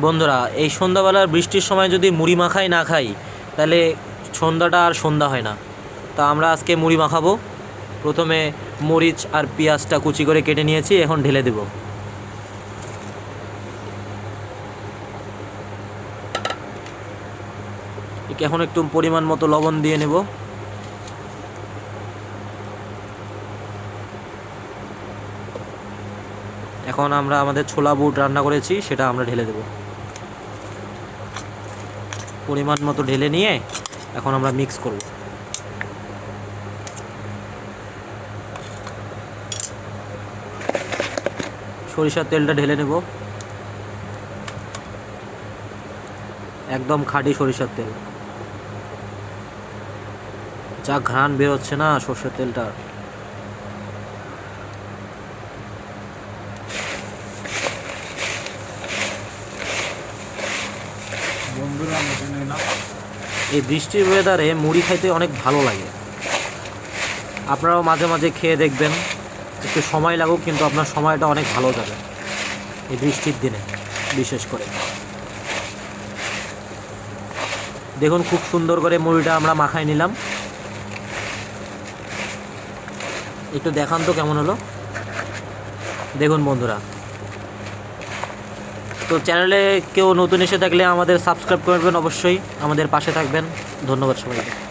বন্ধুরা, এই সন্ধ্যাবেলার বৃষ্টির সময় যদি মুড়ি মাখাই না খাই তাহলে সন্ধ্যাটা আর সন্ধ্যা হয় না। তা আমরা আজকে মুড়ি মাখাবো। প্রথমে মরিচ আর পেঁয়াজটা কুচি করে কেটে নিয়েছি, এখন ঢেলে দেব। এখন একটু পরিমাণ মতো লবণ দিয়ে নেব। এখন আমরা আমাদের ছোলা বুট রান্না করেছি সেটা আমরা ঢেলে দেব। পরিমাণ মতো ঢেলে নিয়ে এখন আমরা মিক্স করব। সরিষার তেলটা ঢেলে নেব, একদম খাঁটি সরিষার তেল। যা ঘ্রাণ বেরোচ্ছে না সরষের তেলটা। বন্ধুরা এই বৃষ্টির ওয়েদারে মুড়ি খাইতে অনেক ভালো লাগে। আপনারাও মাঝে মাঝে খেয়ে দেখবেন। একটু সময় লাগুক, কিন্তু আপনার সময়টা অনেক ভালো যাবে এই বৃষ্টির দিনে বিশেষ করে। দেখুন খুব সুন্দর করে মুড়িটা আমরা মাখাই নিলাম। একটু দেখান তো কেমন হলো। দেখুন বন্ধুরা, তো চ্যানেলে কেউ নতুন এসে থাকলে আমাদের সাবস্ক্রাইব করবেন, অবশ্যই আমাদের পাশে থাকবেন। ধন্যবাদ সবাইকে।